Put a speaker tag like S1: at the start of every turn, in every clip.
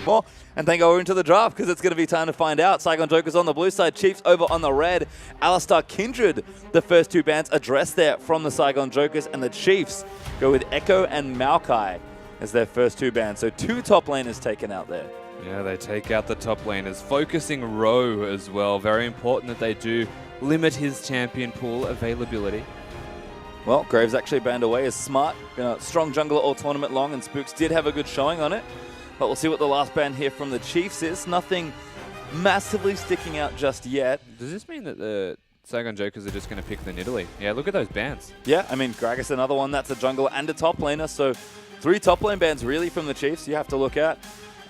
S1: more and then go into the draft because it's going to be time to find out. Saigon Jokers on the blue side, Chiefs over on the red. Alistar Kindred, the first two bans addressed there from the Saigon Jokers, and the Chiefs go with Echo and Maokai as their first two bans. So two top laners taken out there.
S2: Yeah, they take out the top laners. Focusing Rowe as well. Very important that they do limit his champion pool availability.
S1: Well, Graves actually banned away as smart. Strong jungler all tournament long, and Spooks did have a good showing on it. But we'll see what the last ban here from the Chiefs is. Nothing massively sticking out just yet.
S2: Does this mean that the Saigon Jokers are just going to pick the Nidalee? Yeah, look at those bans.
S1: Yeah, I mean, Gragas, another one that's a jungler and a top laner. So 3 top lane bans really from the Chiefs you have to look at.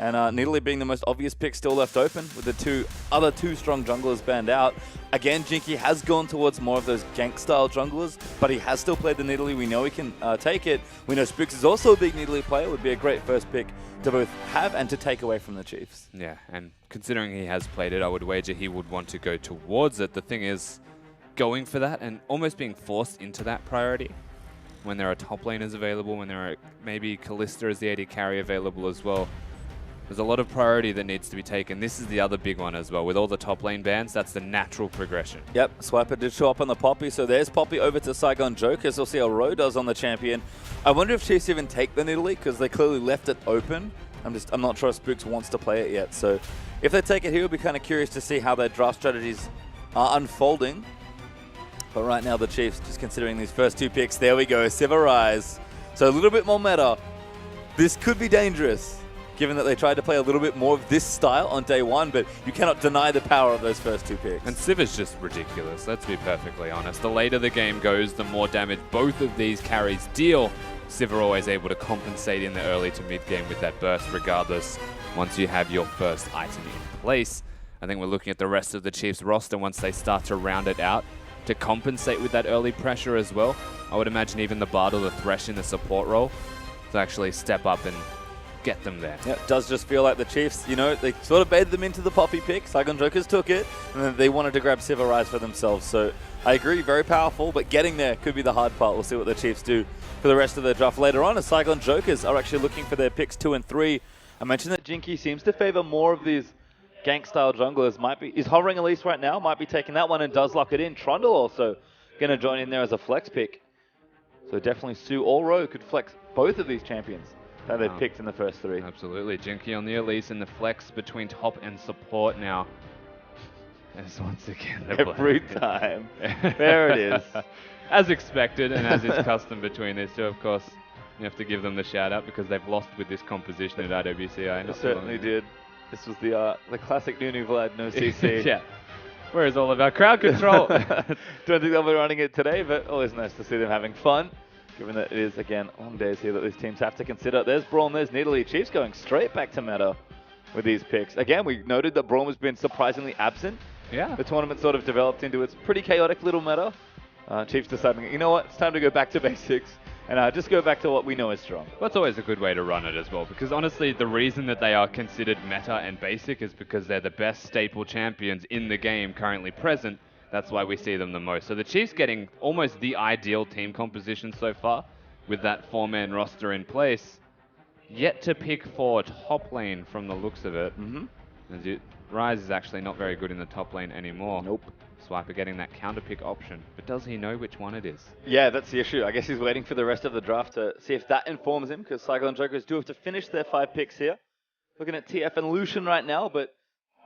S1: And Nidalee being the most obvious pick still left open with the other two strong junglers banned out. Again, Jinky has gone towards more of those gank-style junglers, but he has still played the Nidalee. We know he can take it. We know Spooks is also a big Nidalee player. Would be a great first pick to both have and to take away from the Chiefs.
S2: Yeah, and considering he has played it, I would wager he would want to go towards it. The thing is, going for that and almost being forced into that priority when there are top laners available, when there are maybe Kalista as the AD carry available as well. There's a lot of priority that needs to be taken. This is the other big one as well. With all the top lane bans, that's the natural progression.
S1: Yep, Swiper did show up on the Poppy, so there's Poppy over to Saigon Jokers. We'll see how Rowe does on the champion. I wonder if Chiefs even take the Nidalee, because they clearly left it open. I'm not sure if Spooks wants to play it yet. So if they take it here, we'll be kind of curious to see how their draft strategies are unfolding. But right now, the Chiefs, just considering these first two picks, there we go, Sivir Rise. So a little bit more meta. This could be dangerous, given that they tried to play a little bit more of this style on day one, but you cannot deny the power of those first two picks.
S2: And Sivir's just ridiculous, let's be perfectly honest. The later the game goes, the more damage both of these carries deal. Sivir always able to compensate in the early to mid game with that burst regardless, once you have your first item in place. I think we're looking at the rest of the Chiefs roster once they start to round it out to compensate with that early pressure as well. I would imagine even the Bard or the Thresh in the support role to actually step up and get them there.
S1: Yeah, it does just feel like the Chiefs, they sort of baited them into the Poppy pick. Saigon Jokers took it, and then they wanted to grab Sivir Rise for themselves. So I agree, very powerful, but getting there could be the hard part. We'll see what the Chiefs do for the rest of their draft later on, as Saigon Jokers are actually looking for their picks 2 and 3. I mentioned that Jinky seems to favor more of these gank-style junglers. He's hovering at least right now, might be taking that one and does lock it in. Trundle also going to join in there as a flex pick. So definitely Sue or Rowe could flex both of these champions that they've picked in the first 3.
S2: Absolutely. Jinky on the Elise and the flex between top and support now. As once again,
S1: every time. There it is.
S2: As expected and as is custom between these two, of course, you have to give them the shout out because they've lost with this composition at IWC.
S1: They certainly did. This was the classic Nunu Vlad, no CC.
S2: Yeah. Where is all of our crowd control?
S1: Don't think they'll be running it today, but always nice to see them having fun, given that it is, again, long days here that these teams have to consider. There's Braum, there's Nidalee. Chiefs going straight back to meta with these picks. Again, we noted that Braum has been surprisingly absent.
S2: Yeah.
S1: The tournament sort of developed into its pretty chaotic little meta. Chiefs deciding, you know what, it's time to go back to basics and just go back to what we know is strong.
S2: That's always a good way to run it as well, because honestly, the reason that they are considered meta and basic is because they're the best staple champions in the game currently present. That's why we see them the most. So the Chiefs getting almost the ideal team composition so far with that 4-man roster in place. Yet to pick for top lane from the looks of it. Rise is actually not very good in the top lane anymore.
S1: Nope.
S2: Swiper getting that counter pick option, but does he know which one it is?
S1: Yeah, that's the issue. I guess he's waiting for the rest of the draft to see if that informs him, because Saigon Jokers do have to finish their 5 picks here. Looking at TF and Lucian right now, but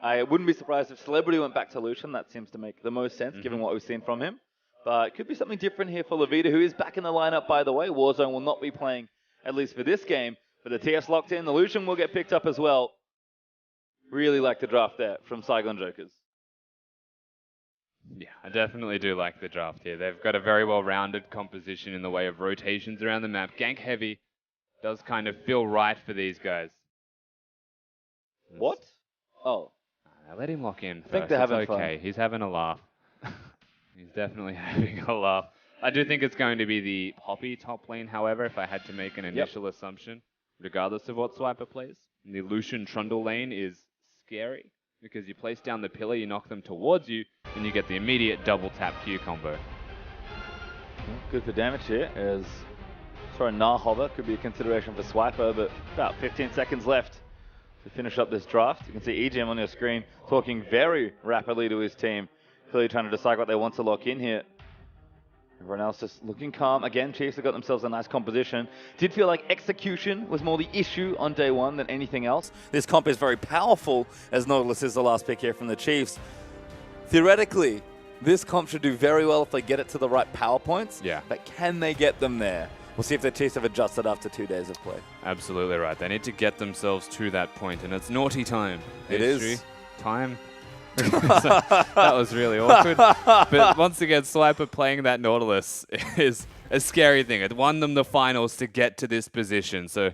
S1: I wouldn't be surprised if Celebrity went back to Lucian. That seems to make the most sense, given what we've seen from him. But it could be something different here for Levita, who is back in the lineup, by the way. Warzone will not be playing, at least for this game, but the TF's locked in. The Lucian will get picked up as well. Really like the draft there from Saigon Jokers.
S2: Yeah, I definitely do like the draft here. They've got a very well-rounded composition in the way of rotations around the map. Gank heavy does kind of feel right for these guys.
S1: What? Oh.
S2: Let him lock in first.
S1: I think they're having
S2: fun. He's having a laugh. He's definitely having a laugh. I do think it's going to be the Poppy top lane, however, if I had to make an initial assumption, regardless of what Swiper plays. The Lucian Trundle lane is scary, because you place down the pillar, you knock them towards you, and you get the immediate double tap Q combo.
S1: Good for damage here, as Nah Hover could be a consideration for Swiper, but about 15 seconds left to finish up this draft. You can see EGM on your screen talking very rapidly to his team, clearly trying to decide what they want to lock in here. Everyone else just looking calm. Again, Chiefs have got themselves a nice composition. Did feel like execution was more the issue on day one than anything else. This comp is very powerful, as Nautilus is the last pick here from the Chiefs. Theoretically, this comp should do very well if they get it to the right power points.
S2: Yeah.
S1: But can they get them there? We'll see if the Chiefs have adjusted after 2 days of play.
S2: Absolutely right. They need to get themselves to that point, and it's naughty time.
S1: It is.
S2: Time. That was really awkward. But once again, Swiper playing that Nautilus is a scary thing. It won them the finals to get to this position. So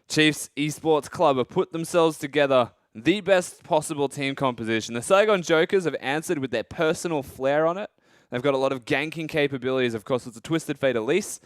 S2: Chiefs Esports Club have put themselves together the best possible team composition. The Saigon Jokers have answered with their personal flair on it. They've got a lot of ganking capabilities. Of course, it's a Twisted Fate Elise.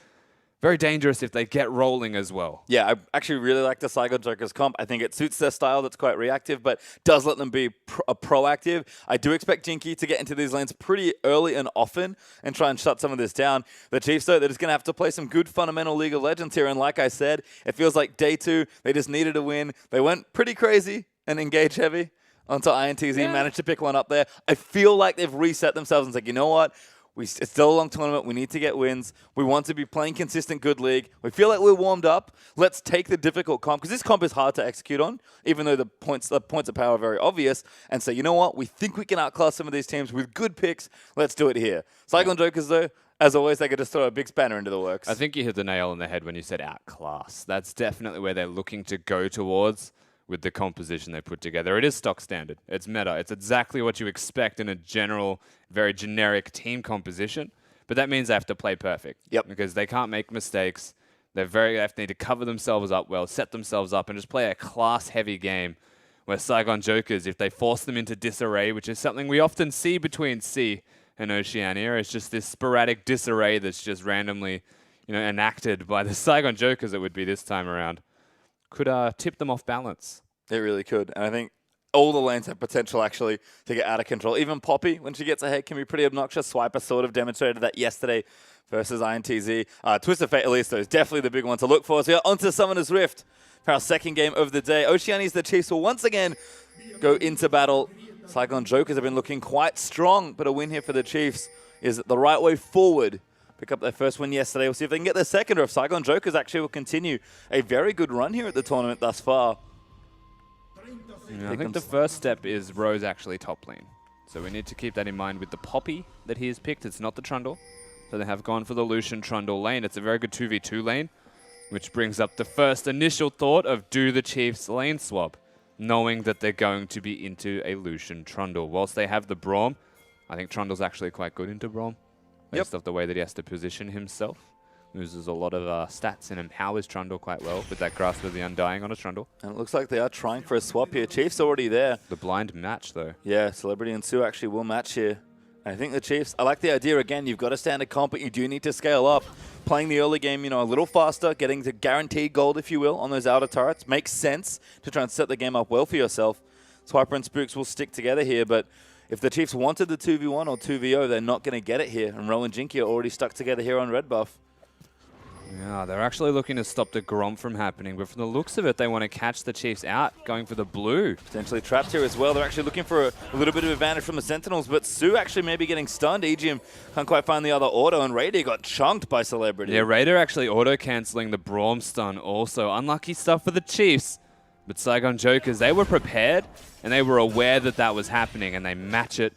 S2: Very dangerous if they get rolling as well.
S1: Yeah, I actually really like the Saigon Jokers comp. I think it suits their style that's quite reactive, but does let them be proactive. I do expect Jinky to get into these lanes pretty early and often and try and shut some of this down. The Chiefs, though, they're just going to have to play some good fundamental League of Legends here. And like I said, it feels like day 2, they just needed a win. They went pretty crazy and engage heavy until INTZ managed to pick one up there. I feel like they've reset themselves and said, you know what? It's still a long tournament. We need to get wins. We want to be playing consistent good league. We feel like we're warmed up. Let's take the difficult comp, because this comp is hard to execute on, even though the points of power are very obvious, and say, you know what? We think we can outclass some of these teams with good picks. Let's do it here. Saigon Jokers, though, as always, they could just throw a big spanner into the works.
S2: I think you hit the nail on the head when you said outclass. That's definitely where they're looking to go towards with the composition they put together. It is stock standard. It's meta. It's exactly what you expect in a general, very generic team composition. But that means they have to play perfect.
S1: Yep.
S2: Because they can't make mistakes. They need to cover themselves up well, set themselves up, and just play a class-heavy game where Saigon Jokers, if they force them into disarray, which is something we often see between C and Oceania, it's just this sporadic disarray that's just randomly, enacted by the Saigon Jokers, it would be this time around. Could tip them off balance.
S1: It really could. And I think all the lanes have potential, actually, to get out of control. Even Poppy, when she gets ahead, can be pretty obnoxious. Swiper sort of demonstrated that yesterday versus INTZ. Twisted Fate, at least, though, is definitely the big one to look for. So we are onto Summoner's Rift for our second game of the day. Oceani's the Chiefs will once again go into battle. Saigon Jokers have been looking quite strong, but a win here for the Chiefs is the right way forward. Pick up their first win yesterday. We'll see if they can get their second, or if Saigon Jokers actually will continue a very good run here at the tournament thus far.
S2: Yeah, I think the first step is Rose actually top lane. So we need to keep that in mind with the Poppy that he has picked. It's not the Trundle. So they have gone for the Lucian Trundle lane. It's a very good 2v2 lane, which brings up the first initial thought of do the Chiefs lane swap, knowing that they're going to be into a Lucian Trundle. Whilst they have the Braum, I think Trundle's actually quite good into Braum. Based off the way that he has to position himself. Loses a lot of stats and empowers Trundle quite well with that Grasp of the Undying on a Trundle.
S1: And it looks like they are trying for a swap here. Chiefs already there.
S2: The blind match, though.
S1: Yeah, Celebrity and Sue actually will match here. I think the Chiefs, I like the idea, again, you've got a standard comp, but you do need to scale up. Playing the early game, a little faster, getting to guaranteed gold, if you will, on those outer turrets. Makes sense to try and set the game up well for yourself. Swiper and Spooks will stick together here, but if the Chiefs wanted the 2v1 or 2v0, they're not going to get it here. And Rowan and Jinky are already stuck together here on red buff.
S2: Yeah, they're actually looking to stop the Grom from happening, but from the looks of it, they want to catch the Chiefs out, going for the blue.
S1: Potentially trapped here as well. They're actually looking for a little bit of advantage from the Sentinels, but Sue actually maybe getting stunned. EGM can't quite find the other auto, and Raider got chunked by Celebrity.
S2: Yeah, Raider actually auto-cancelling the Braum stun also. Unlucky stuff for the Chiefs, but Saigon Jokers, they were prepared, and they were aware that that was happening, and they match it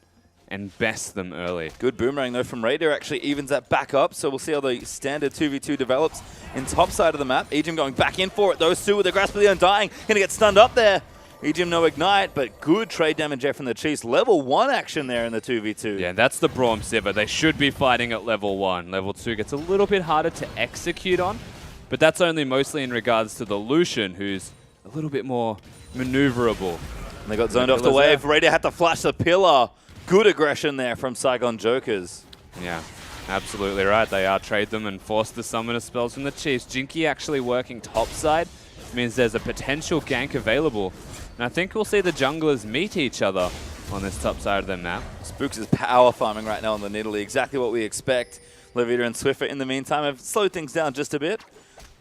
S2: and best them early. Good
S1: boomerang, though, from Raider. Actually evens that back up, so we'll see how the standard 2v2 develops in top side of the map. EGM going back in for it, though. Sue with the Grasp of the Undying. Going to get stunned up there. EGM no Ignite, but good trade damage there from the Chiefs. Level 1 action there in the 2v2.
S2: Yeah, that's the Braum Sivir. They should be fighting at level 1. Level 2 gets a little bit harder to execute on, but that's only mostly in regards to the Lucian, who's a little bit more maneuverable.
S1: And they got zoned off the wave. Raider had to flash the pillar. Good aggression there from Saigon Jokers.
S2: Yeah, absolutely right. They trade them and force the summoner spells from the Chiefs. Jinky actually working topside means there's a potential gank available. And I think we'll see the junglers meet each other on this top side of the map.
S1: Spooks is power farming right now on the Nidalee. Exactly what we expect. Levita and Swiffer in the meantime have slowed things down just a bit.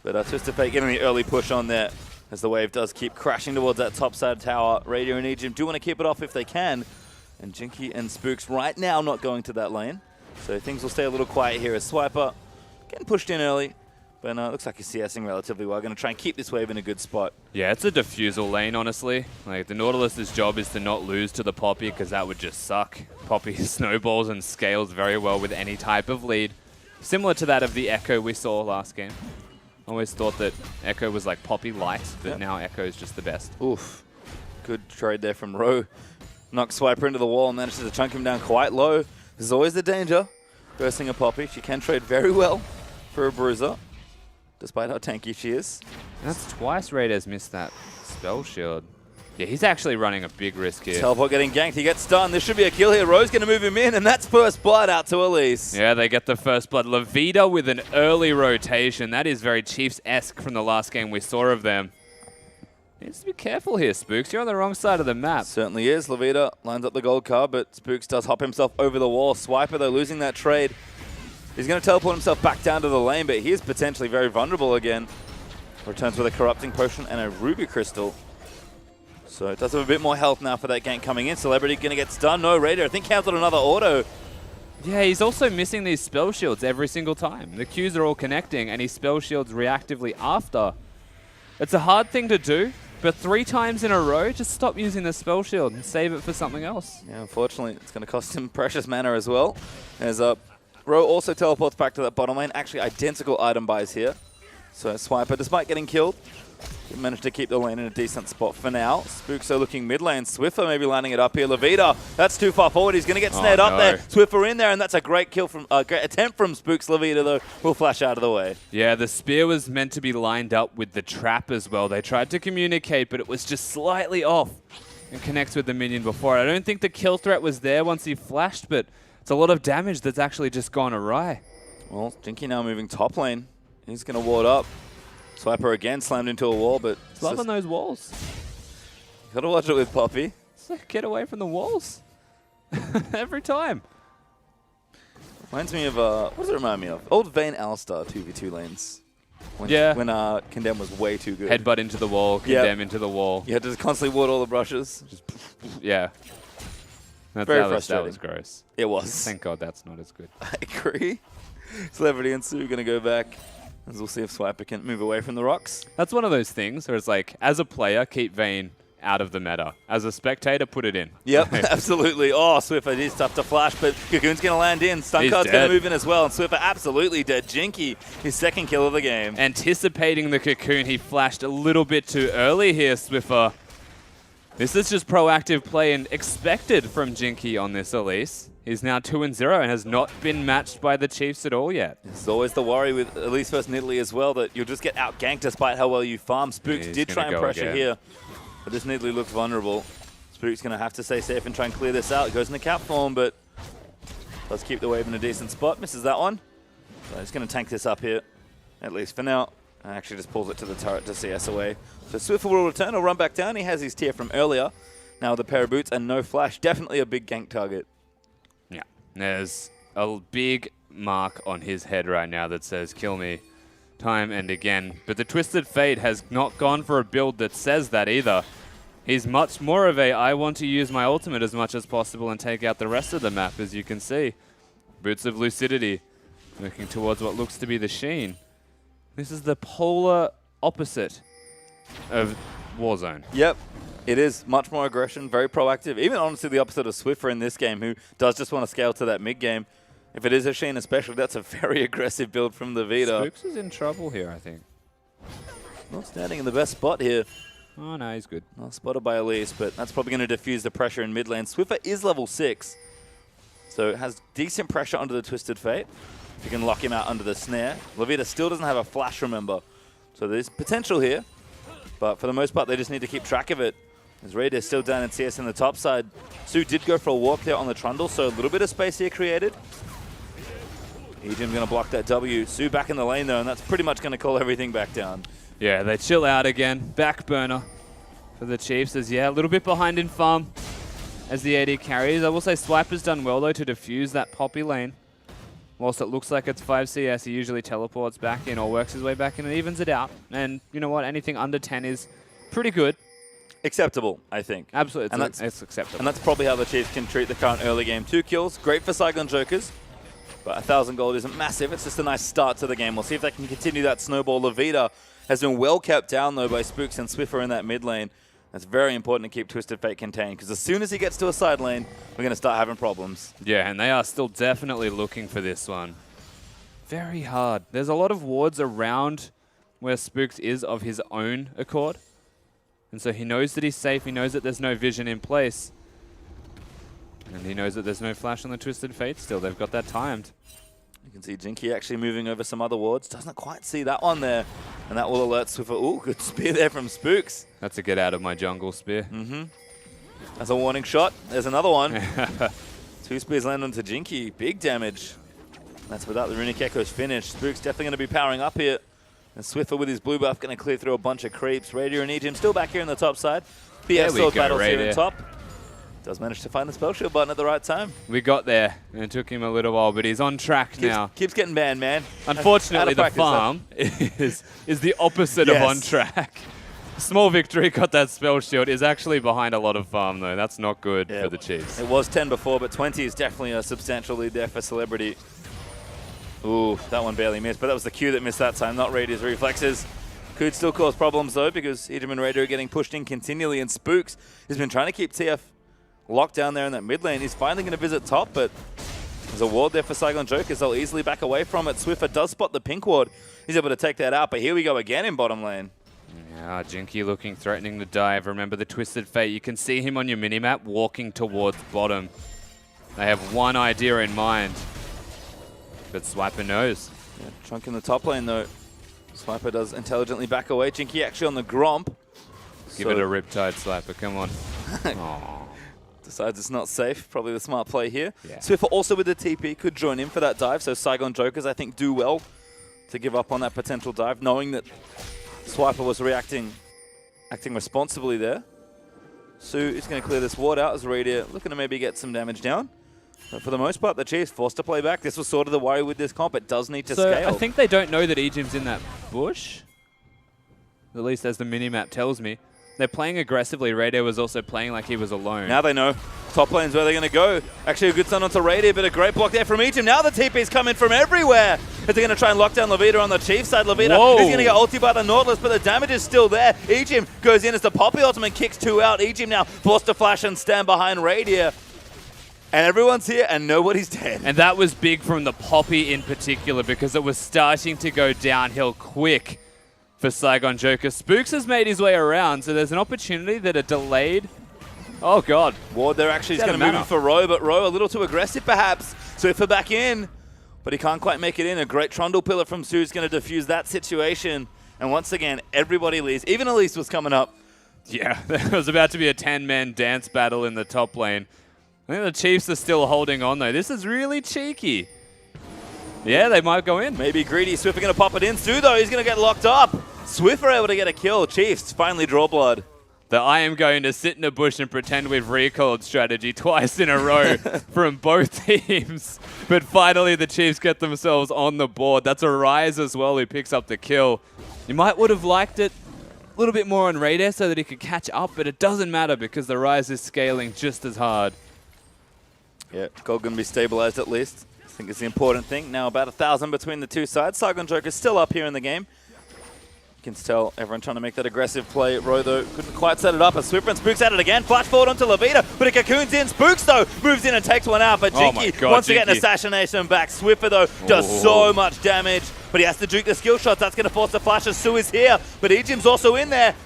S1: But Twisted Fate getting the early push on there. as the wave does keep crashing towards that top side tower. Radio and Egypt do want to keep it off if they can. And Jinky and Spooks right now not going to that lane. So things will stay a little quiet here as Swiper getting pushed in early. But it looks like he's CSing relatively well. Going to try and keep this wave in a good spot.
S2: Yeah, it's a defusal lane, honestly. Like, the Nautilus's job is to not lose to the Poppy, because that would just suck. Poppy snowballs and scales very well with any type of lead. Similar to that of the Echo we saw last game. Always thought that Echo was like Poppy light, but now Echo is just the best.
S1: Oof. Good trade there from Ro. Knocks Swiper into the wall and manages to chunk him down quite low. This is always the danger. Bursting a Poppy. She can trade very well for a Bruiser, despite how tanky she is.
S2: That's twice Raiders missed that spell shield. Yeah, he's actually running a big risk here.
S1: Teleport getting ganked. He gets stunned. This should be a kill here. Ro's going to move him in, and that's first blood out to Elise.
S2: Yeah, they get the first blood. Levita with an early rotation. That is very Chiefs-esque from the last game we saw of them. Needs to be careful here, Spooks. You're on the wrong side of the map.
S1: Certainly is. Levita lines up the gold card, but Spooks does hop himself over the wall. Swiper, though, losing that trade. He's going to teleport himself back down to the lane, but he is potentially very vulnerable again. Returns with a Corrupting Potion and a Ruby Crystal. So it does have a bit more health now for that gank coming in. Celebrity going to get stunned. No, Raider, I think cancelled another auto.
S2: Yeah, he's also missing these spell shields every single time. The Qs are all connecting, and he spell shields reactively after. It's a hard thing to do, but 3 times in a row, just stop using the spell shield and save it for something else.
S1: Yeah, unfortunately, it's going to cost him precious mana as well. As Ro also teleports back to that bottom lane. Actually, identical item buys here. So Swiper, despite getting killed, he managed to keep the lane in a decent spot for now. Spooks are looking mid lane. Swiffer maybe lining it up here. Levita, that's too far forward. He's going to get snared up there. Swiffer in there, and that's a great kill from great attempt from Spooks. Levita, though, will flash out of the way.
S2: Yeah, the spear was meant to be lined up with the trap as well. They tried to communicate, but it was just slightly off and connects with the minion before. I don't think the kill threat was there once he flashed, but it's a lot of damage that's actually just gone awry.
S1: Well, Jinky now moving top lane. He's going to ward up. Swiper again slammed into a wall, but...
S2: Loving those walls.
S1: Gotta watch it with Poppy.
S2: So get away from the walls. Every time.
S1: Reminds me of, what does it remind me of? Old Vayne Alistar 2v2 lanes. When Condemn was way too good.
S2: Headbutt into the wall, Condemn into the wall.
S1: You had to just constantly ward all the brushes.
S2: Just, yeah.
S1: Very frustrating.
S2: That was gross.
S1: It was.
S2: Thank God that's not as good.
S1: I agree. Celebrity and Sue going to go back. As we'll see if Swiper can move away from the rocks.
S2: That's one of those things where it's like, as a player, keep Vayne out of the meta. As a spectator, put it in.
S1: Yep, absolutely. Oh, Swiffer is tough to flash, but Cocoon's going to land in. Stun Card's going to move in as well, and Swiffer absolutely dead. Jinky, his second kill of the game.
S2: Anticipating the Cocoon, he flashed a little bit too early here, Swiffer. This is just proactive play and expected from Jinky on this Elise. He's now 2-0 and has not been matched by the Chiefs at all yet.
S1: It's always the worry with Elise versus Nidalee as well, that you'll just get out-ganked despite how well you farm. Spooks did try and pressure here, but this Nidalee looks vulnerable. Spooks going to have to stay safe and try and clear this out. It goes into cap form, but does keep the wave in a decent spot. Misses that one. So he's going to tank this up here, at least for now. And actually just pulls it to the turret to CS away. So Swiffer will return. He'll run back down. He has his tier from earlier. Now with a pair of boots and no flash. Definitely a big gank target.
S2: Yeah. There's a big mark on his head right now that says, kill me, time and again. But the Twisted Fate has not gone for a build that says that either. He's much more of a, I want to use my ultimate as much as possible and take out the rest of the map, as you can see. Boots of Lucidity, looking towards what looks to be the Sheen. This is the polar opposite of Warzone.
S1: Yep. It is much more aggression, very proactive. Even honestly the opposite of Swiffer in this game, who does just want to scale to that mid game. If it is a Sheen especially, that's a very aggressive build from the Vita.
S2: Spooks is in trouble here, I think.
S1: Not standing in the best spot here.
S2: Oh, no, he's good.
S1: Not spotted by Elise, but that's probably going to diffuse the pressure in mid lane. Swiffer is level 6, so it has decent pressure under the Twisted Fate. If you can lock him out under the snare. Levita still doesn't have a flash, remember. So there's potential here, but for the most part, they just need to keep track of it. As Raid is still down in CS in the top side. Sue did go for a walk there on the Trundle, so a little bit of space here created. Ejim going to block that W. Sue back in the lane, though, and that's pretty much going to call everything back down.
S2: Yeah, they chill out again. Back burner for the Chiefs as, yeah, a little bit behind in farm as the AD carries. I will say Swiper's done well, though, to defuse that Poppy lane. whilst it looks like it's 5 CS, he usually teleports back in or works his way back in and evens it out. And you know what? Anything under 10 is pretty good.
S1: Acceptable, I think.
S2: Absolutely, it's acceptable.
S1: And that's probably how the Chiefs can treat the current early game. 2 kills, great for Saigon Jokers, but 1,000 gold isn't massive. It's just a nice start to the game. We'll see if they can continue that snowball. Levita has been well kept down, though, by Spooks and Swiffer in that mid lane. It's very important to keep Twisted Fate contained, because as soon as he gets to a side lane, we're going to start having problems.
S2: Yeah, and they are still definitely looking for this one. Very hard. There's a lot of wards around where Spooks is of his own accord. And so he knows that he's safe, he knows that there's no vision in place. And he knows that there's no flash on the Twisted Fate still. They've got that timed.
S1: You can see Jinky actually moving over some other wards. Doesn't quite see that one there. And that will alert Swiffer. Ooh, good spear there from Spooks.
S2: That's a get out of my jungle spear.
S1: Mm-hmm. That's a warning shot. There's another one. 2 spears land onto Jinky. Big damage. That's without the Runic Echo's finish. Spooks definitely going to be powering up here. And Swiffer with his blue buff going to clear through a bunch of creeps. Radiant and Ejim still back here on the top side. BF Sword battles here on top. Does manage to find the spell shield button at the right time.
S2: We got there, and it took him a little while, but he's on track now.
S1: Keeps getting banned, man.
S2: Unfortunately, the farm is the opposite of on track. Small victory, got that spell shield, is actually behind a lot of farm, though. That's not good for the Chiefs.
S1: It was 10 before, but 20 is definitely a substantial lead there for Celebrity. Ooh, that one barely missed, but that was the Q that missed that time, not Radia's reflexes. Could still cause problems, though, because Ejim and Raider are getting pushed in continually, and Spooks has been trying to keep TF locked down there in that mid lane. He's finally going to visit top, but there's a ward there for Saigon Jokers. They'll easily back away from it. Swiffer does spot the pink ward. He's able to take that out, but here we go again in bottom lane.
S2: Yeah, Jinky looking threatening to dive. Remember the Twisted Fate. You can see him on your minimap walking towards bottom. They have one idea in mind, but Swiper knows.
S1: Yeah, Trunk in the top lane, though. Swiper does intelligently back away. Jinky actually on the Gromp.
S2: Give it a Riptide, Swiper. Come on.
S1: Decides it's not safe. Probably the smart play here.
S2: Yeah.
S1: Swiffer also with the TP could join in for that dive. So Saigon Jokers, I think, do well to give up on that potential dive, knowing that Swiper was acting responsibly there. Sue is going to clear this ward out as Radiant looking to maybe get some damage down. But for the most part, the Chiefs forced to play back. This was sort of the worry with this comp. It does need to scale.
S2: I think they don't know that Ejim's in that bush. At least as the minimap tells me. They're playing aggressively. Raider was also playing like he was alone.
S1: Now they know. Top lane's where they're going to go. Actually, a good stun onto Raider, but a great block there from Ejim. Now the TP's coming from everywhere. As they're going to try and lock down Levita on the Chief side. Levita is going to get ulti by the Nautilus, but the damage is still there. Ejim goes in as the Poppy ultimate kicks 2 out. Ejim now forced to flash and stand behind Raider. And everyone's here and nobody's dead.
S2: And that was big from the Poppy in particular because it was starting to go downhill quick for Saigon Joker. Spooks has made his way around, so there's an opportunity that a delayed... Oh, God.
S1: Ward there actually is going to move in for Roe, but Roe a little too aggressive, perhaps. Swiffer back in, but he can't quite make it in. A great Trundle Pillar from Sue is going to defuse that situation. And once again, everybody leaves. Even Elise was coming up.
S2: Yeah, there was about to be a 10-man dance battle in the top lane. I think the Chiefs are still holding on, though. This is really cheeky. Yeah, they might go in.
S1: Maybe greedy. Swiffer going to pop it in. Sue, though, he's going to get locked up. Swiffer able to get a kill. Chiefs finally draw blood.
S2: The I am going to sit in a bush and pretend we've recalled strategy twice in a row from both teams. But finally, the Chiefs get themselves on the board. That's a Rise as well who picks up the kill. You might would have liked it a little bit more on Raider so that he could catch up, but it doesn't matter because the Rise is scaling just as hard.
S1: Yeah, gold going to be stabilized at least. I think it's the important thing. Now about 1,000 between the two sides. Saigon Joker's still up here in the game. You can tell everyone trying to make that aggressive play. Roe, though, couldn't quite set it up. As Swiffer and Spooks at it again. Flash forward onto Levita, but it cocoons in. Spooks, though, moves in and takes one out. But Jinky wants to get an assassination back. Swiffer, though, does so much damage. But he has to juke the skill shots. That's going to force the flash as Sue is here. But Ejim's also in there.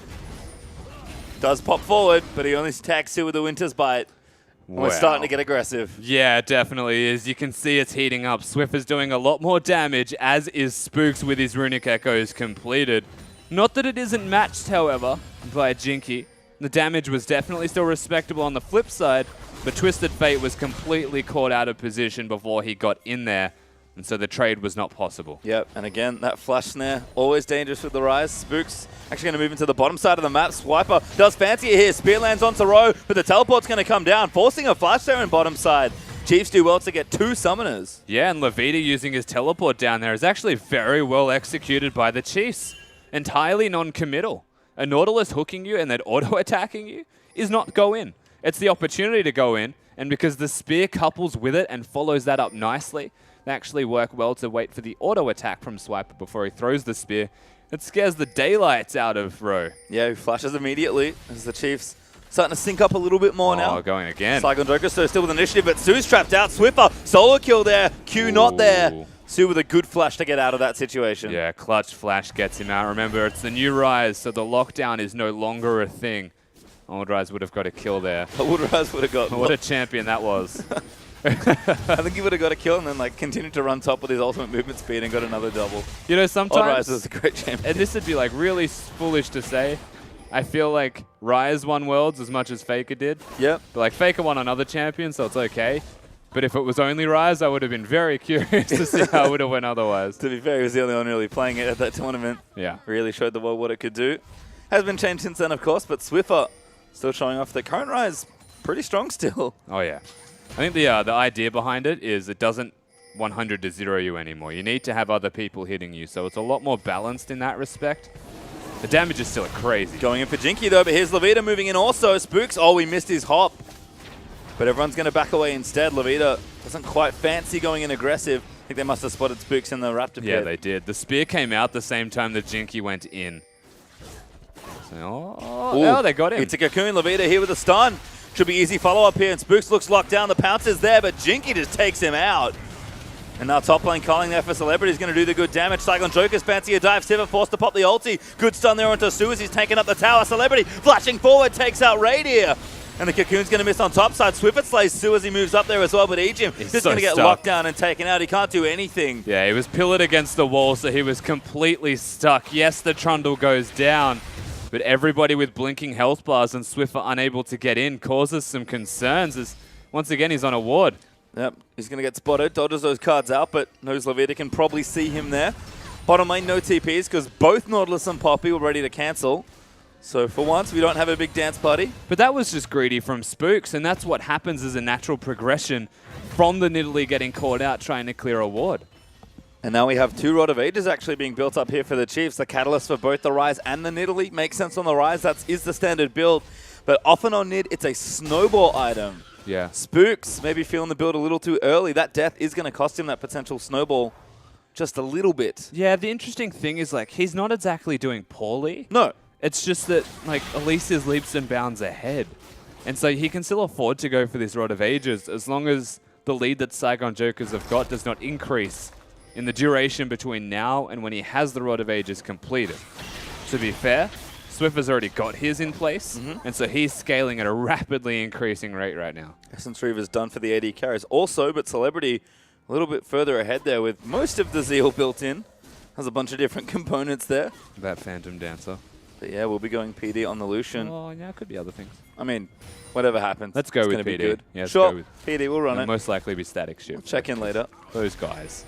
S1: Does pop forward, but he only tags Sue with the Winter's Bite. Wow. We're starting to get aggressive.
S2: Yeah, it definitely is. You can see it's heating up. Swiffer's doing a lot more damage, as is Spooks with his Runic Echoes completed. Not that it isn't matched, however, by Jinky. The damage was definitely still respectable on the flip side, but Twisted Fate was completely caught out of position before he got in there, and so the trade was not possible.
S1: Yep, and again, that flash snare, always dangerous with the Rise. Spooks actually going to move into the bottom side of the map. Swiper does fancy it here. Spear lands onto Roe, but the teleport's going to come down, forcing a flash there in bottom side. Chiefs do well to get 2 summoners.
S2: Yeah, and Levita using his teleport down there is actually very well executed by the Chiefs. Entirely non-committal. A Nautilus hooking you and then auto-attacking you is not go in. It's the opportunity to go in, and because the spear couples with it and follows that up nicely, they actually work well to wait for the auto-attack from Swiper before he throws the spear. It scares the daylights out of Ro.
S1: Yeah, he flashes immediately as the Chiefs starting to sync up a little bit more now.
S2: Oh, going again.
S1: Saigon Joker still with initiative, but Su's trapped out. Swiffer, solo kill there. Q not there. Su with a good flash to get out of that situation.
S2: Yeah, clutch flash gets him out. Remember, it's the new Rise, so the lockdown is no longer a thing. Old Rise would have got a kill there.
S1: Old Rise would have got...
S2: What a champion that was.
S1: I think he would have got a kill and then continued to run top with his ultimate movement speed and got another double.
S2: You know, sometimes...
S1: Old Rise is a great champion.
S2: And this would be really foolish to say. I feel like Rise won Worlds as much as Faker did.
S1: Yep.
S2: But Faker won another champion, so it's okay. But if it was only Rise, I would have been very curious to see how it would have went otherwise.
S1: To be fair, he was the only one really playing it at that tournament.
S2: Yeah.
S1: Really showed the world what it could do. Has been changed since then, of course, but Swiffer still showing off the current Rise pretty strong still.
S2: Oh, yeah. I think the idea behind it is it doesn't 100 to 0 you anymore. You need to have other people hitting you, so it's a lot more balanced in that respect. The damage is still crazy.
S1: Going in for Jinky though, but here's Levita moving in also. Spooks, oh, we missed his hop. But everyone's going to back away instead. Levita doesn't quite fancy going in aggressive. I think they must have spotted Spooks in the Raptor pit.
S2: Yeah, they did. The spear came out the same time the Jinky went in. So, oh, they got him.
S1: It's a Cocoon. Levita here with a stun. Should be easy follow-up here, and Spooks looks locked down. The pounce is there, but Jinky just takes him out. And now top lane calling there for Celebrity is going to do the good damage. Saigon Joker's fancy a dive. Siva forced to pop the ulti. Good stun there onto Su as he's taking up the tower. Celebrity flashing forward, takes out Radier. And the Cocoon's going to miss on top side. Swift slays Su as he moves up there as well, but Ejim is going to get locked down and taken out. He can't do anything.
S2: Yeah, he was pillared against the wall, so he was completely stuck. Yes, the Trundle goes down, but everybody with blinking health bars and Swiffer unable to get in causes some concerns as, once again, he's on a ward.
S1: Yep, he's going to get spotted. Dodges those cards out, but knows Levita can probably see him there. Bottom lane, no TPs because both Nautilus and Poppy were ready to cancel. So for once, we don't have a big dance party.
S2: But that was just greedy from Spooks, and that's what happens as a natural progression from the Nidalee getting caught out trying to clear a ward.
S1: And now we have 2 Rod of Ages actually being built up here for the Chiefs. The catalyst for both the Rise and the Nidalee makes sense on the Rise. That is the standard build. But often on Nid, it's a snowball item.
S2: Yeah.
S1: Spooks maybe feeling the build a little too early. That death is going to cost him that potential snowball just a little bit.
S2: Yeah, the interesting thing is, he's not exactly doing poorly.
S1: No.
S2: It's just that, Elise is leaps and bounds ahead. And so he can still afford to go for this Rod of Ages as long as the lead that Saigon Jokers have got does not increase in the duration between now and when he has the Rod of Ages completed. To be fair, Swiffer's already got his in place, and so he's scaling at a rapidly increasing rate right now.
S1: Essence Reaver's done for the AD carries also, but Celebrity a little bit further ahead there with most of the Zeal built in. Has a bunch of different components there.
S2: That Phantom Dancer.
S1: But yeah, we'll be going PD on the Lucian.
S2: Oh, yeah, it could be other things.
S1: I mean, whatever happens.
S2: Let's go with PD.
S1: Be good.
S2: Yeah, let's
S1: sure,
S2: go with
S1: PD, we'll run
S2: It'll
S1: it.
S2: most likely be static shift.
S1: Check in later.
S2: Those guys.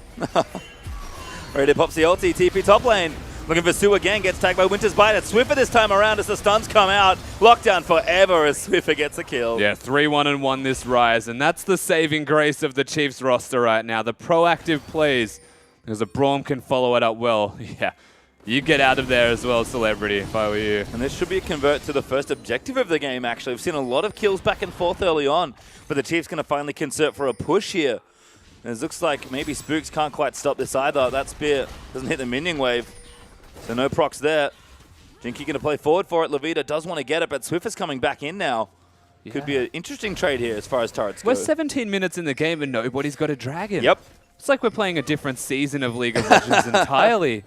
S1: Ready to pop the ulti, TP top lane. Looking for Su again, gets tagged by Winter's Bite. It's Swiffer this time around as the stuns come out. Lockdown forever as Swiffer gets a kill.
S2: Yeah, 3-1-1 this Rise, and that's the saving grace of the Chiefs roster right now. The proactive plays, because the Braum can follow it up well. Yeah, you get out of there as well, Celebrity, if I were you.
S1: And this should be a convert to the first objective of the game, actually. We've seen a lot of kills back and forth early on, but the Chiefs going to finally concert for a push here. And it looks like maybe Spooks can't quite stop this either. That spear doesn't hit the minion wave. So no procs there. Jinky going to play forward for it. Levita does want to get it, but Swiffer's coming back in now. Yeah. Could be an interesting trade here as far as turrets go.
S2: We're 17 minutes in the game and nobody's got a dragon.
S1: Yep.
S2: It's like we're playing a different season of League of Legends entirely.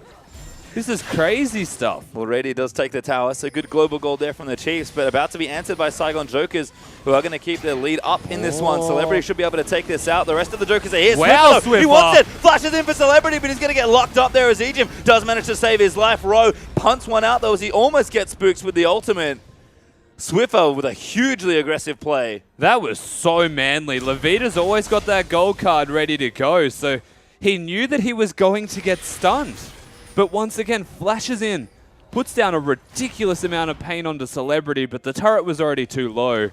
S2: This is crazy stuff.
S1: Well, Rady does take the tower, so good global gold there from the Chiefs, but about to be answered by Saigon Jokers, who are going to keep their lead up in this one. Celebrity should be able to take this out. The rest of the Jokers are here.
S2: Wow,
S1: Swiffer, he wants it! Flashes in for Celebrity, but he's going to get locked up there as Ejim does manage to save his life. Ro punts one out, though, as he almost gets Spooks with the ultimate. Swiffer with a hugely aggressive play.
S2: That was so manly. Levita's always got that gold card ready to go, so he knew that he was going to get stunned. But once again, flashes in, puts down a ridiculous amount of pain onto Celebrity, but the turret was already too low.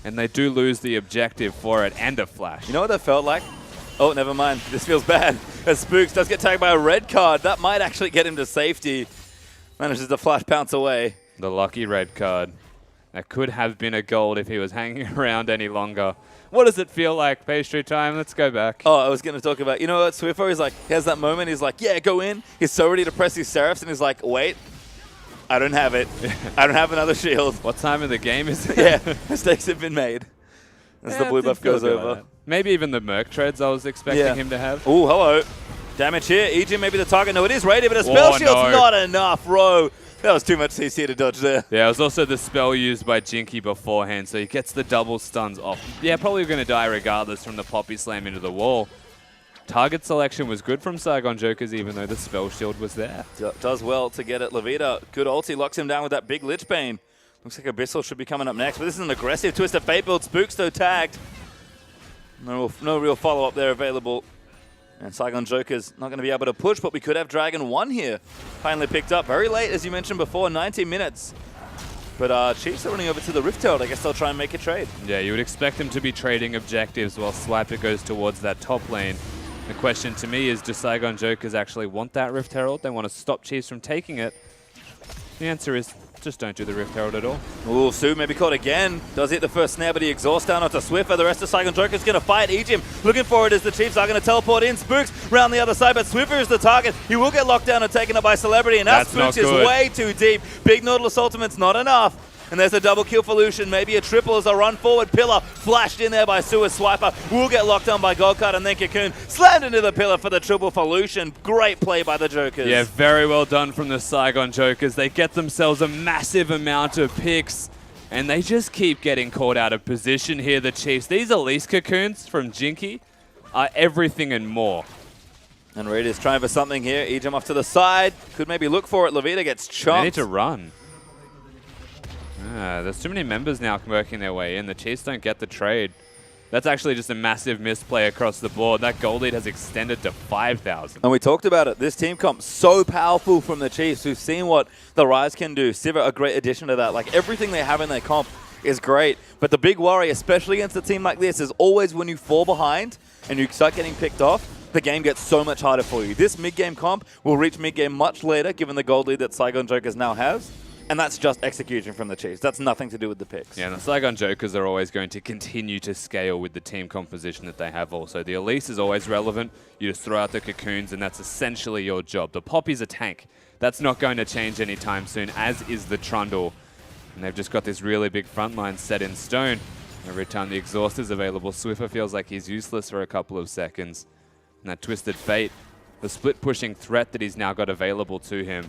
S2: And they do lose the objective for it and a flash.
S1: You know what that felt like? Oh, never mind. This feels bad. As Spooks does get tagged by a red card. That might actually get him to safety. Manages to flash pounce away.
S2: The lucky red card. That could have been a gold if he was hanging around any longer. What does it feel like? Pastry time. Let's go back.
S1: Oh, I was going to talk about, you know what, Swiffer is like, he has that moment, he's like, yeah, go in. He's so ready to press his Seraphs, and he's like, wait, I don't have it. I don't have another shield.
S2: What time of the game is it?
S1: Yeah, mistakes have been made. As the blue buff goes over.
S2: Like maybe even the Merc treads I was expecting him to have.
S1: Ooh, hello. Damage here. Ejim maybe the target. No, it is Radiant, but a spell shield's not enough, Ro. That was too much CC to dodge there.
S2: Yeah, it was also the spell used by Jinky beforehand, so he gets the double stuns off. Yeah, probably going to die regardless from the Poppy Slam into the wall. Target selection was good from Saigon Jokers, even though the spell shield was there.
S1: Does well to get it. Levita, good ulti, locks him down with that big Lich Bane. Looks like Abyssal should be coming up next, but this is an aggressive Twisted Fate build. Spooks, though, tagged. No real follow-up there available. And Saigon Joker's not going to be able to push, but we could have Dragon 1 here. Finally picked up very late, as you mentioned before, 19 minutes. But Chiefs are running over to the Rift Herald. I guess they'll try and make a trade.
S2: Yeah, you would expect them to be trading objectives while Swiper goes towards that top lane. The question to me is, do Saigon Jokers actually want that Rift Herald? They want to stop Chiefs from taking it. The answer is, just don't do the Rift Herald at all.
S1: Ooh, Su maybe caught again. Does hit the first snare, but he exhausts down onto Swiffer. The rest of Saigon Joker's going to fight Ejim. Looking for it as the Chiefs are going to teleport in. Spooks round the other side, but Swiffer is the target. He will get locked down and taken up by Celebrity, and now Spooks is way too deep. Big Nautilus ultimate's not enough. And there's a double kill for Lucian, maybe a triple as a run forward. Pillar flashed in there by Suez Swiper. Will get locked down by Goldcard, and then Cocoon slammed into the pillar for the triple for Lucian. Great play by the Jokers.
S2: Yeah, very well done from the Saigon Jokers. They get themselves a massive amount of picks, and they just keep getting caught out of position here, the Chiefs. These Elise Cocoons from Jinky are everything and more.
S1: And Reed is trying for something here. Ejim off to the side. Could maybe look for it. Levita gets chopped.
S2: They need to run. There's too many members now working their way in. The Chiefs don't get the trade. That's actually just a massive misplay across the board. That goal lead has extended to 5,000.
S1: And we talked about it. This team comp so powerful from the Chiefs. We've seen what the Rise can do. Sivir, a great addition to that. Like, everything they have in their comp is great. But the big worry, especially against a team like this, is always when you fall behind and you start getting picked off, the game gets so much harder for you. This mid-game comp will reach mid-game much later, given the gold lead that Saigon Jokers now has. And that's just execution from the Chiefs. That's nothing to do with the picks.
S2: Yeah, and the Saigon Jokers are always going to continue to scale with the team composition that they have also. The Elise is always relevant. You just throw out the Cocoons, and that's essentially your job. The Poppy's a tank. That's not going to change anytime soon, as is the Trundle. And they've just got this really big front line set in stone. Every time the Exhaust is available, Swiffer feels like he's useless for a couple of seconds. And that Twisted Fate, the split-pushing threat that he's now got available to him,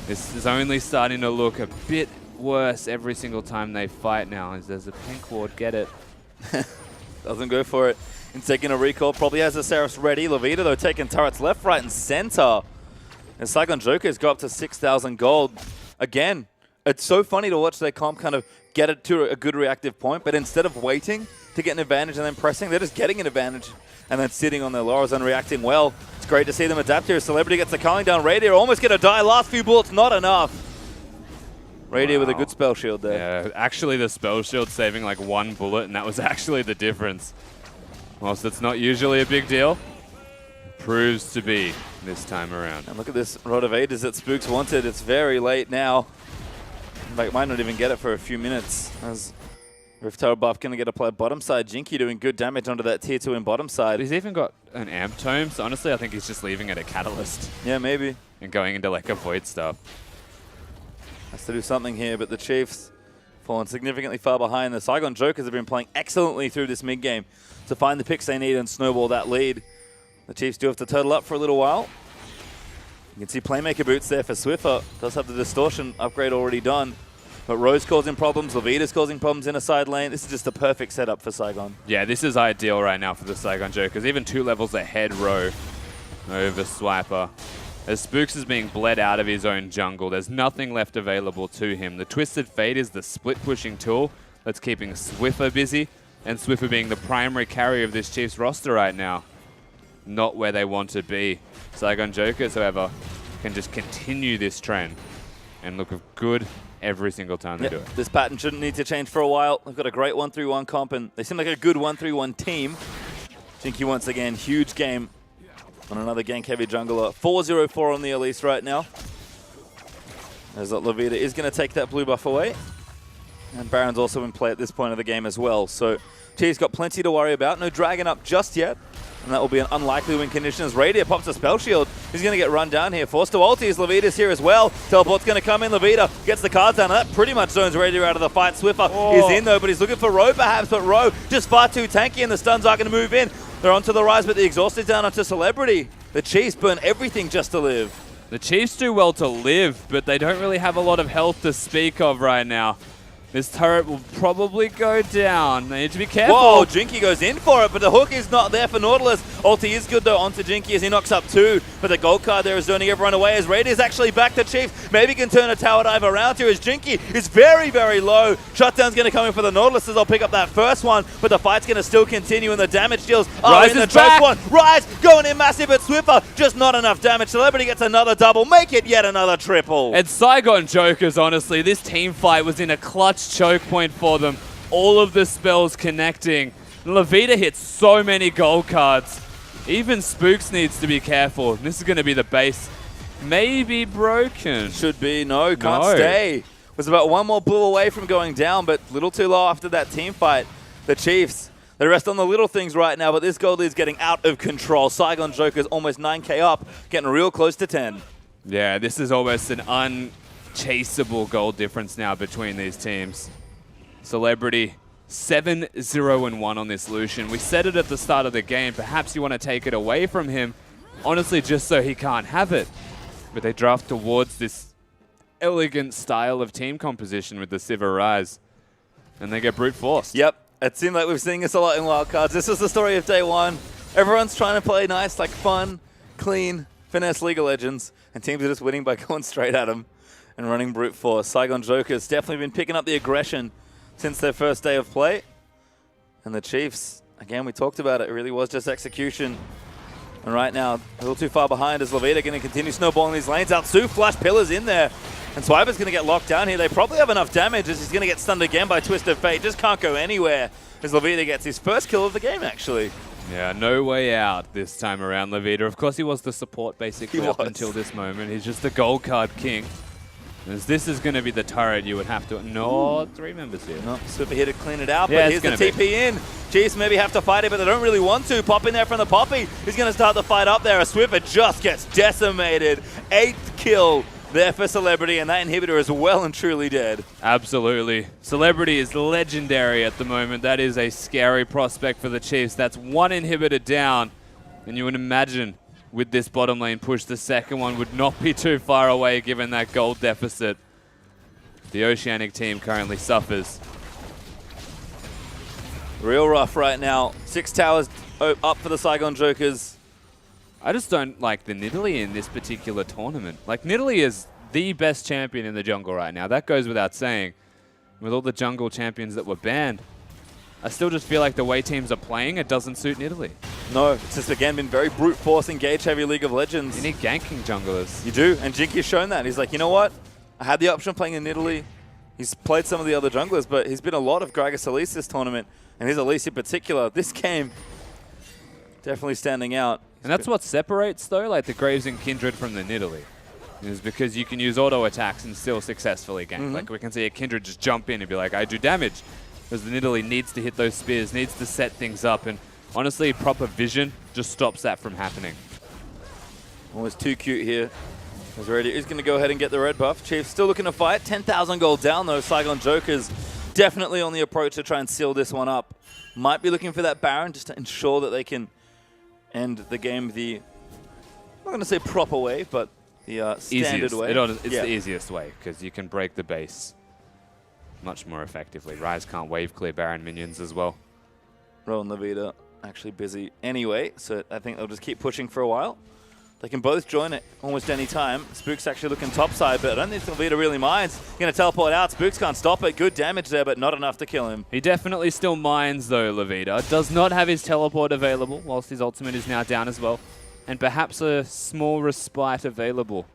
S2: this is only starting to look a bit worse every single time they fight now. As there's a pink ward, get it.
S1: Doesn't go for it. And taking a recall, probably has the Seraphs ready. Levita, though, taking turrets left, right, and center. And Saigon Jokers go up to 6,000 gold. Again, it's so funny to watch their comp kind of get it to a good reactive point, but instead of waiting to get an advantage and then pressing, they're just getting an advantage and then sitting on their laurels and reacting well. It's great to see them adapt here. Celebrity gets the culling down. Radier almost going to die. Last few bullets, not enough. Radier with a good spell shield there.
S2: Yeah, actually the spell shield saving like one bullet, and that was actually the difference. Whilst it's not usually a big deal, proves to be this time around.
S1: And look at this Rod of Ages that Spooks wanted. It's very late now. Like, might not even get it for a few minutes. As Rift Herald buff going to get applied bottom side. Jinky doing good damage onto that tier 2 in bottom side.
S2: He's even got an Amp Tome, so honestly I think he's just leaving it a Catalyst.
S1: Yeah, maybe.
S2: And going into like a Void stuff.
S1: Has to do something here, but the Chiefs fallen significantly far behind. The Saigon Jokers have been playing excellently through this mid-game to find the picks they need and snowball that lead. The Chiefs do have to turtle up for a little while. You can see Playmaker boots there for Swiffer. Does have the distortion upgrade already done. But Rose causing problems, Levita's causing problems in a side lane. This is just a perfect setup for Saigon.
S2: Yeah, this is ideal right now for the Saigon Jokers. Even 2 levels ahead Row over Swiper. As Spooks is being bled out of his own jungle, there's nothing left available to him. The Twisted Fate is the split-pushing tool that's keeping Swiffer busy, and Swiffer being the primary carry of this Chiefs roster right now. Not where they want to be. Saigon Jokers, however, can just continue this trend. and look good every single time they do it.
S1: This pattern shouldn't need to change for a while. They've got a great 1-3-1 comp, and they seem like a good 1-3-1 team. Jinky once again, huge game on another gank-heavy jungler. 4-0-4 on the Elise right now. As Levita is going to take that blue buff away. And Baron's also in play at this point of the game as well. So Chief's got plenty to worry about. No dragon up just yet. And that will be an unlikely win condition as Radiant pops a spell shield. He's going to get run down here. Forced to ulti as Levita's here as well. Teleport's going to come in. Levita gets the cards down. That pretty much zones Radiant out of the fight. Swiffer is in though, but he's looking for Roe perhaps. But Roe just far too tanky and the stuns aren't going to move in. They're onto the rise, but the exhaust is down onto Celebrity. The Chiefs burn everything just to live.
S2: The Chiefs do well to live, but they don't really have a lot of health to speak of right now. This turret will probably go down. They need to be careful.
S1: Whoa, Jinky goes in for it, but the hook is not there for Nautilus. Ulti is good though onto Jinky as he knocks up 2, but the gold card there is zoning everyone away as Raid is actually back to Chiefs. Maybe can turn a tower dive around here as Jinky is very, very low. Shutdown's going to come in for the Nautilus as I'll pick up that first one, but the fight's going to still continue and the damage deals are
S2: Rise
S1: in the
S2: is back.
S1: one. Rise going in massive, but Swiffer just not enough damage. Celebrity gets another double, make it yet another triple.
S2: And Saigon Jokers, honestly, this team fight was in a clutch choke point for them. All of the spells connecting. Levita hits so many gold cards. Even Spooks needs to be careful. This is going to be the base. Maybe broken.
S1: Should be. No, can't stay. Was about one more blue away from going down, but little too low after that team fight. The Chiefs, they rest on the little things right now, but this gold lead's getting out of control. Saigon Joker's almost 9k up, getting real close to 10.
S2: Yeah, this is almost an unchaseable goal difference now between these teams. Celebrity 7-0-1 on this Lucian. We said it at the start of the game. Perhaps you want to take it away from him, honestly, just so he can't have it. But they draft towards this elegant style of team composition with the Sivir Rise, and they get brute forced.
S1: Yep, it seemed like we've seen this a lot in Wildcards. This was the story of day one. Everyone's trying to play nice, like fun, clean, finesse League of Legends, and teams are just winning by going straight at them and running brute force. Saigon Joker's definitely been picking up the aggression since their first day of play. And the Chiefs, again, we talked about it. It really was just execution. And right now, a little too far behind as Levita going to continue snowballing these lanes out. Sue Flash Pillars in there. And Swiper's going to get locked down here. They probably have enough damage as he's going to get stunned again by Twist of Fate. Just can't go anywhere as Levita gets his first kill of the game, actually.
S2: Yeah, no way out this time around, Levita. Of course, he was the support basically up until this moment. He's just the gold card king. As this is going to be the turret you would have to... No, 3 members here.
S1: No, Super here to clean it out,
S2: yeah,
S1: but here's the TP in. Chiefs maybe have to fight it, but they don't really want to. Pop in there from the Poppy. He's going to start the fight up there. A Swiffer just gets decimated. 8th kill there for Celebrity, and that inhibitor is well and truly dead.
S2: Absolutely. Celebrity is legendary at the moment. That is a scary prospect for the Chiefs. That's 1 inhibitor down, and you would imagine with this bottom lane push, the second one would not be too far away given that gold deficit. The Oceanic team currently suffers.
S1: Real rough right now. 6 towers up for the Saigon Jokers.
S2: I just don't like the Nidalee in this particular tournament. Like, Nidalee is the best champion in the jungle right now. That goes without saying. With all the jungle champions that were banned, I still just feel like the way teams are playing, it doesn't suit Nidalee.
S1: No, it's just, again, been very brute force, engage-heavy League of Legends.
S2: You need ganking junglers.
S1: You do, and Jinky's shown that. He's like, you know what? I had the option of playing in Nidalee. He's played some of the other junglers, but he's been a lot of Gragas Elise this tournament, and his Elise in particular. This game, definitely standing out.
S2: And that's what separates, though, like the Graves and Kindred from the Nidalee. Is because you can use auto attacks and still successfully gank. Like, we can see a Kindred just jump in and be like, I do damage. Because the Nidalee needs to hit those spears, needs to set things up, and honestly, proper vision just stops that from happening.
S1: Almost too cute here. As Radiant is going to go ahead and get the red buff. Chiefs still looking to fight. 10,000 gold down, though. Saigon Jokers definitely on the approach to try and seal this one up. Might be looking for that Baron just to ensure that they can end the game the, I'm not going to say proper way, but the standard way.
S2: It's the easiest way, because you can break the base much more effectively. Rise can't wave clear Baron minions as well.
S1: Ro and Levita actually busy anyway, so I think they'll just keep pushing for a while. They can both join it almost any time. Spook's actually looking topside, but I don't think Levita really minds. Going to teleport out. Spooks can't stop it. Good damage there, but not enough to kill him.
S2: He definitely still minds, though, Levita. Does not have his teleport available, whilst his ultimate is now down as well. And perhaps a small respite available.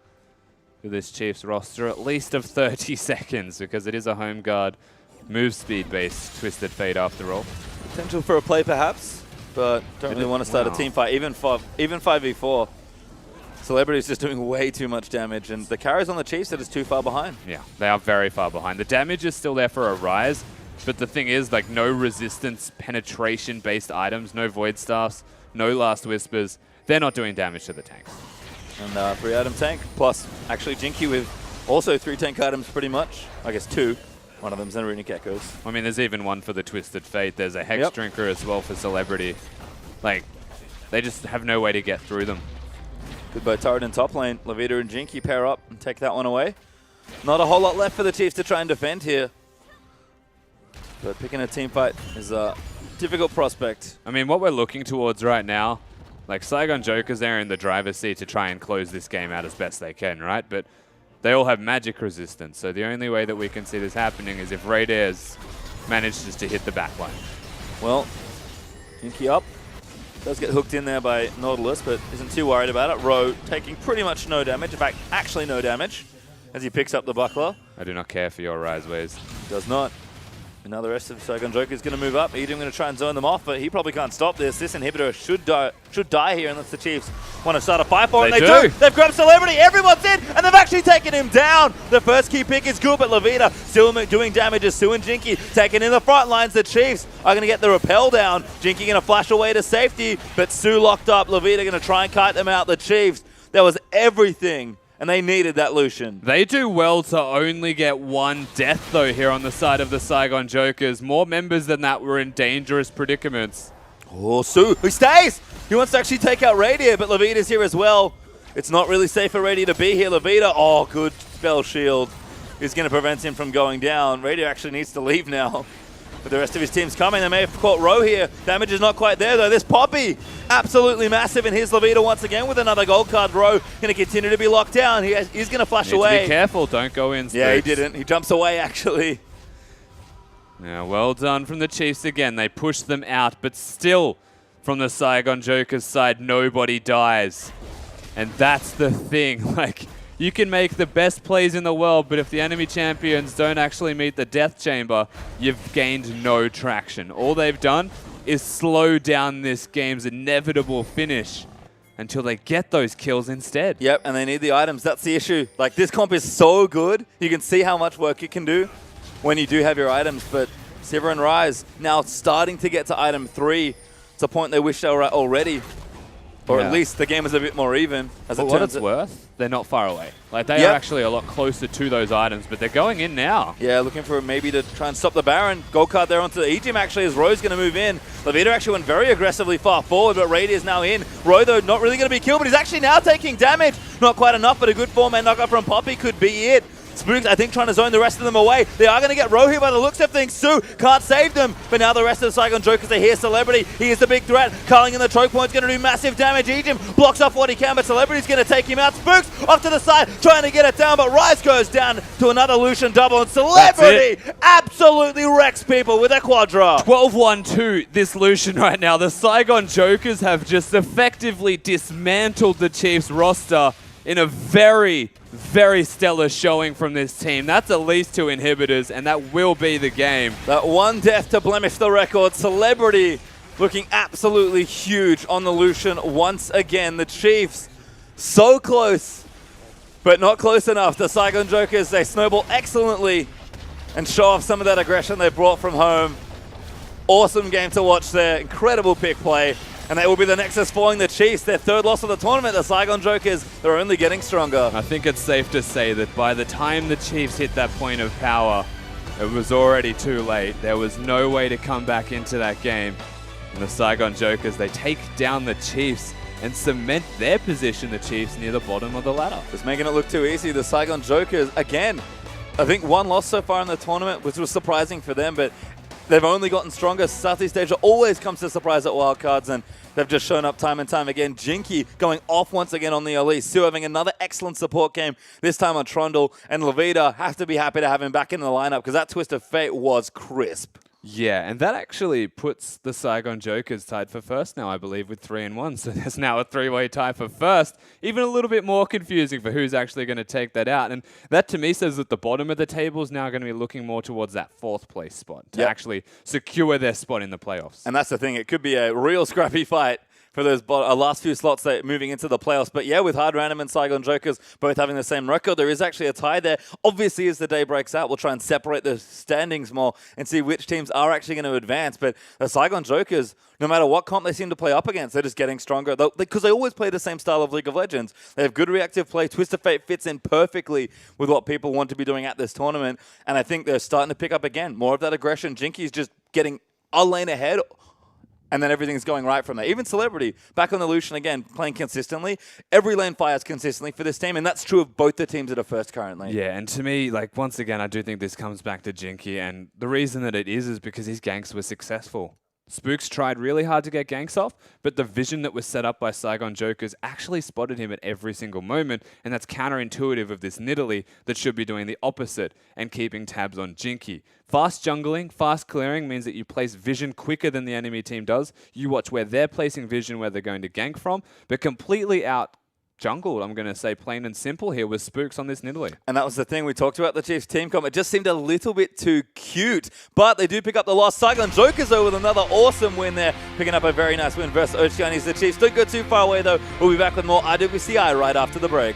S2: for this Chiefs roster, at least of 30 seconds, because it is a home guard move speed based Twisted Fate after all.
S1: Potential for a play perhaps, but don't really want to start a team fight, even 5v4. Celebrity's just doing way too much damage, and the carries on the Chiefs are just too far behind.
S2: Yeah, they are very far behind. The damage is still there for a rise, but the thing is, like, no resistance penetration-based items, no Void Staffs, no Last Whispers. They're not doing damage to the tanks.
S1: And 3-item tank, plus actually Jinky with also 3 tank items pretty much. I guess 2. One of them's an Runic Echoes.
S2: I mean, there's even one for the Twisted Fate. There's a Hex Drinker as well for Celebrity. Like, they just have no way to get through them.
S1: Goodbye turret in top lane. Levita and Jinky pair up and take that one away. Not a whole lot left for the Chiefs to try and defend here. But picking a team fight is a difficult prospect.
S2: I mean, what we're looking towards right now, like Saigon Joker's there in the driver's seat to try and close this game out as best they can, right? But they all have magic resistance, so the only way that we can see this happening is if Raidares manages to hit the backline.
S1: Well, Jinky up. Does get hooked in there by Nautilus, but isn't too worried about it. Ro taking pretty much no damage. In fact, actually no damage as he picks up the buckler.
S2: I do not care for your Rise Waves.
S1: Does not. And now the rest of Saigon Joker is going to move up. Eden going to try and zone them off, but he probably can't stop this. This inhibitor should die here unless the Chiefs want to start a fight for it.
S2: They
S1: do.
S2: do.
S1: They've grabbed Celebrity. Everyone's in, and they've actually taken him down. The first key pick is good, but Levita still doing damage as Sue and Jinky taking in the front lines. The Chiefs are going to get the rappel down. Jinky going to flash away to safety, but Sue locked up. Levita going to try and kite them out. The Chiefs, that was everything. And they needed that Lucian.
S2: They do well to only get one death, though, here on the side of the Saigon Jokers. More members than that were in dangerous predicaments.
S1: Oh, Sue, he stays! He wants to actually take out Radier, but Levita's here as well. It's not really safe for Radier to be here. Levita, oh, good spell shield is going to prevent him from going down. Radier actually needs to leave now. But the rest of his team's coming. They may have caught Ro here. Damage is not quite there, though. This Poppy, absolutely massive. And here's Levita once again with another gold card. Ro going to continue to be locked down. He's going to flash away.
S2: Be careful. Don't go in, Spooks.
S1: Yeah, he didn't. He jumps away, actually.
S2: Yeah, well done from the Chiefs again. They push them out, but still, from the Saigon Joker's side, nobody dies. And that's the thing. Like, you can make the best plays in the world, but if the enemy champions don't actually meet the death chamber, you've gained no traction. All they've done is slow down this game's inevitable finish until they get those kills instead.
S1: Yep, and they need the items. That's the issue. Like, this comp is so good. You can see how much work it can do when you do have your items, but Sivir and Rise now starting to get to item 3. It's a point they wish they were at already. Or at least the game is a bit more even. As
S2: For what it's worth, they're not far away. Like, they are actually a lot closer to those items, but they're going in now.
S1: Yeah, looking for maybe to try and stop the Baron. Gold card there onto the E-Team actually as Ro's going to move in. Levita actually went very aggressively far forward, but Radier is now in. Ro, though, not really going to be killed, but he's actually now taking damage. Not quite enough, but a good 4-man knockup from Poppy could be it. Spooks, I think, trying to zone the rest of them away. They are going to get Ro here by the looks of things. Sue can't save them, but now the rest of the Saigon Jokers are here. Celebrity, he is the big threat. Culling in the choke point's going to do massive damage. Ejim blocks off what he can, but Celebrity's going to take him out. Spooks off to the side, trying to get it down, but Rise goes down to another Lucian double, and Celebrity absolutely wrecks people with a quadra.
S2: 12-1-2 this Lucian right now. The Saigon Jokers have just effectively dismantled the Chiefs roster in a very, very stellar showing from this team. That's at least 2 inhibitors, and that will be the game.
S1: That one death to blemish the record. Celebrity looking absolutely huge on the Lucian once again. The Chiefs so close, but not close enough. The Saigon Jokers, they snowball excellently and show off some of that aggression they brought from home. Awesome game to watch there. Incredible pick play. And they will be the Nexus following the Chiefs, their 3rd loss of the tournament. The Saigon Jokers, they're only getting stronger.
S2: I think it's safe to say that by the time the Chiefs hit that point of power, it was already too late. There was no way to come back into that game. And the Saigon Jokers, they take down the Chiefs and cement their position, the Chiefs, near the bottom of the ladder.
S1: Just making it look too easy. The Saigon Jokers, again, I think 1 loss so far in the tournament, which was surprising for them, but they've only gotten stronger. Southeast Asia always comes to surprise at wildcards, and they've just shown up time and time again. Jinky going off once again on the Elise. Sue having another excellent support game, this time on Trundle. And Levita have to be happy to have him back in the lineup because that Twist of Fate was crisp.
S2: Yeah, and that actually puts the Saigon Jokers tied for first now, I believe, with 3-1. So there's now a three-way tie for first. Even a little bit more confusing for who's actually going to take that out. And that, to me, says that the bottom of the table is now going to be looking more towards that fourth place spot to actually secure their spot in the playoffs.
S1: And that's the thing. It could be a real scrappy fight for those last few slots that moving into the playoffs. But yeah, with Hard Random and Saigon Jokers both having the same record, there is actually a tie there. Obviously, as the day breaks out, we'll try and separate the standings more and see which teams are actually going to advance. But the Saigon Jokers, no matter what comp they seem to play up against, they're just getting stronger. Because they always play the same style of League of Legends. They have good reactive play. Twist of Fate fits in perfectly with what people want to be doing at this tournament. And I think they're starting to pick up again. More of that aggression. Jinky's just getting a lane ahead, and then everything's going right from there. Even Celebrity, back on the Lucian again, playing consistently. Every lane fires consistently for this team, and that's true of both the teams that are first currently.
S2: Yeah, and to me, like, once again, I do think this comes back to Jinky, and the reason that it is because his ganks were successful. Spooks tried really hard to get ganks off, but the vision that was set up by Saigon Jokers actually spotted him at every single moment, and that's counterintuitive of this Nidalee that should be doing the opposite and keeping tabs on Jinky. Fast jungling, fast clearing means that you place vision quicker than the enemy team does. You watch where they're placing vision, where they're going to gank from, but completely out jungled, I'm going to say plain and simple here, with Spooks on this Nidalee.
S1: And that was the thing we talked about, the Chiefs team comp. It just seemed a little bit too cute. But they do pick up the loss. Saigon Jokers, though, with another awesome win there, picking up a very nice win versus Oceanies. The Chiefs don't go too far away, though. We'll be back with more IWCI right after the break.